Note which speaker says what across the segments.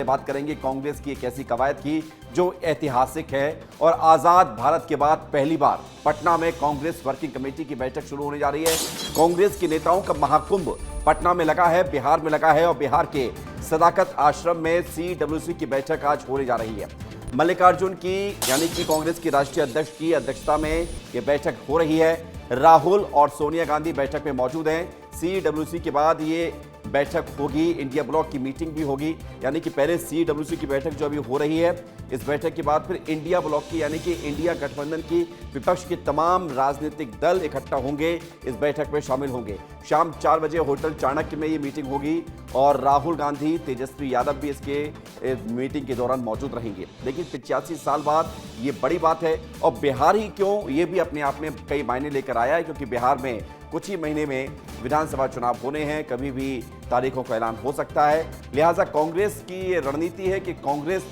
Speaker 1: बात करेंगे कांग्रेस की एक ऐसी कवायद की जो ऐतिहासिक है और आजाद भारत के बाद पहली बार पटना में कांग्रेस वर्किंग कमेटी की बैठक शुरू होने जा रही है। कांग्रेस के नेताओं का महाकुंभ पटना में लगा है, बिहार में लगा है और बिहार के सदाकत आश्रम में CWC की बैठक आज होने जा रही है। मल्लिकार्जुन की यानी कि कांग्रेस की राष्ट्रीय अध्यक्ष की अध्यक्षता में यह बैठक हो रही है। राहुल और सोनिया गांधी बैठक में मौजूद हैं। CWC के बाद ये बैठक होगी, इंडिया ब्लॉक की मीटिंग भी होगी, यानी कि पहले CWC की बैठक जो अभी हो रही है, इस बैठक के बाद फिर इंडिया ब्लॉक की यानी कि इंडिया गठबंधन की विपक्ष के तमाम राजनीतिक दल इकट्ठा होंगे, इस बैठक में शामिल होंगे। शाम 4 बजे होटल चाणक्य में ये मीटिंग होगी और राहुल गांधी, तेजस्वी यादव भी इसके मीटिंग के दौरान मौजूद रहेंगे। लेकिन 85 साल बाद ये बड़ी बात है और बिहार ही क्यों, ये भी अपने आप में कई मायने लेकर आया है, क्योंकि बिहार में कुछ ही महीने में विधानसभा चुनाव होने हैं, कभी भी तारीखों का ऐलान हो सकता है। लिहाजा कांग्रेस की रणनीति है कि कांग्रेस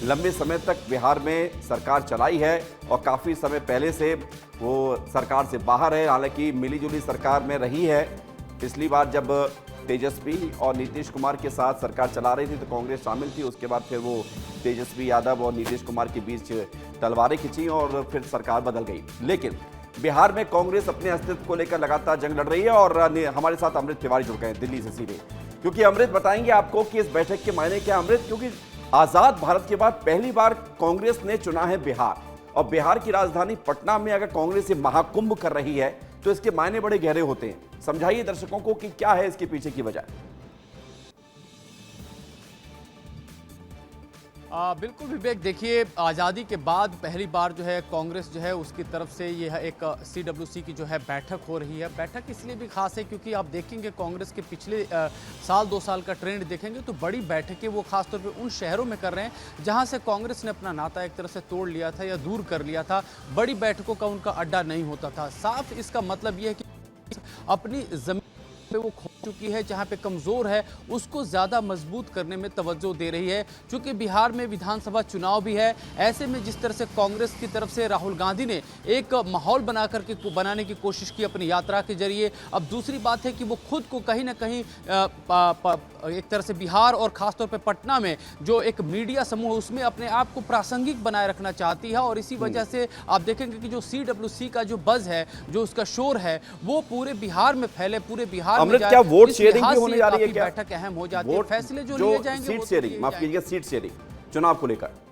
Speaker 1: लंबे समय तक बिहार में सरकार चलाई है और काफ़ी समय पहले से वो सरकार से बाहर है, हालांकि मिलीजुली सरकार में रही है। पिछली बार जब तेजस्वी और नीतीश कुमार के साथ सरकार चला रही थी तो कांग्रेस शामिल थी, उसके बाद फिर वो तेजस्वी यादव और नीतीश कुमार के बीच तलवारें खिंची और फिर सरकार बदल गई। लेकिन बिहार में कांग्रेस अपने अस्तित्व को लेकर लगातार जंग लड़ रही है और हमारे साथ अमृत तिवारी जुड़ गए हैं दिल्ली से सीधे, क्योंकि अमृत बताएंगे आपको कि इस बैठक के मायने क्या। अमृत, क्योंकि आजाद भारत के बाद पहली बार कांग्रेस ने चुना है बिहार और बिहार की राजधानी पटना में अगर कांग्रेस ये महाकुंभ कर रही है तो इसके मायने बड़े गहरे होते हैं। समझाइए दर्शकों को कि क्या है इसके पीछे की वजह।
Speaker 2: बिल्कुल विवेक, देखिए आज़ादी के बाद पहली बार जो है कांग्रेस जो है उसकी तरफ से यह एक CWC की जो है बैठक हो रही है। बैठक इसलिए भी खास है क्योंकि आप देखेंगे कांग्रेस के पिछले साल 2 साल का ट्रेंड देखेंगे तो बड़ी बैठकें वो खासतौर पे उन शहरों में कर रहे हैं जहां से कांग्रेस ने अपना नाता एक तरह से तोड़ लिया था या दूर कर लिया था। बड़ी बैठकों का उनका अड्डा नहीं होता था। साफ इसका मतलब यह है कि अपनी जमीन पे वो खो चुकी है, जहां पे कमजोर है उसको ज्यादा मजबूत करने में तवज्जो दे रही है। क्योंकि बिहार में विधानसभा चुनाव भी है, ऐसे में जिस तरह से कांग्रेस की तरफ से राहुल गांधी ने एक माहौल बनाने की कोशिश की अपनी यात्रा के जरिए, अब दूसरी बात है कि वो खुद को कहीं ना कहीं एक तरह से बिहार और खासतौर पर पटना में जो एक मीडिया समूह है उसमें अपने आप को प्रासंगिक बनाए रखना चाहती है और इसी वजह से आप देखेंगे कि जो CWC का जो बज है, जो उसका शोर है, वो पूरे बिहार में फैले, पूरे बिहार
Speaker 1: अमृत, क्या वोट शेयरिंग भी होने जा रही है? क्या
Speaker 2: बैठक अहम हो जाती है, फैसले जो लिए जाएंगे,
Speaker 1: सीट शेयरिंग, माफ कीजिएगा, सीट शेयरिंग चुनाव को लेकर।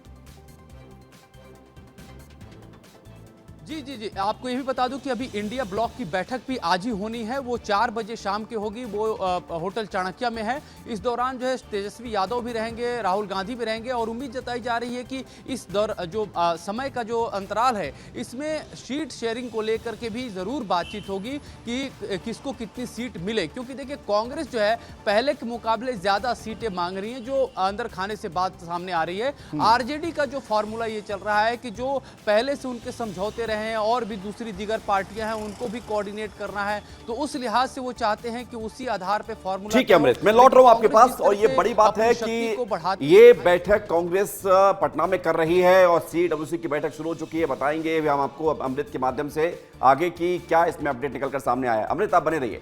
Speaker 2: जी, आपको ये भी बता दूं कि अभी इंडिया ब्लॉक की बैठक भी आज ही होनी है। वो 4 बजे शाम की होगी, वो होटल चाणक्य में है। इस दौरान जो है तेजस्वी यादव भी रहेंगे, राहुल गांधी भी रहेंगे और उम्मीद जताई जा रही है कि इस समय का जो अंतराल है इसमें सीट शेयरिंग को लेकर के भी जरूर बातचीत होगी कि किसको कितनी सीट मिले। क्योंकि देखिए कांग्रेस जो है पहले के मुकाबले ज्यादा सीटें मांग रही है, जो अंदर खाने से बात सामने आ रही है। RJD का जो फॉर्मूला ये चल रहा है कि जो पहले से उनके समझौते हैं और भी दूसरी दीगर पार्टियां हैं उनको भी कोऑर्डिनेट करना है, तो उस लिहाज से वो चाहते हैं कि उसी आधार पे फॉर्मूला।
Speaker 1: ठीक है अमृत, मैं लौट रहा हूं आपके पास और ये बड़ी बात है कि ये बैठक कांग्रेस पटना में कर रही है और CWC की बैठक शुरू हो चुकी है। बताएंगे हम आपको अमृत के माध्यम से आगे की क्या इसमें अपडेट निकलकर सामने आया है। अमृत, आप बने रहिए।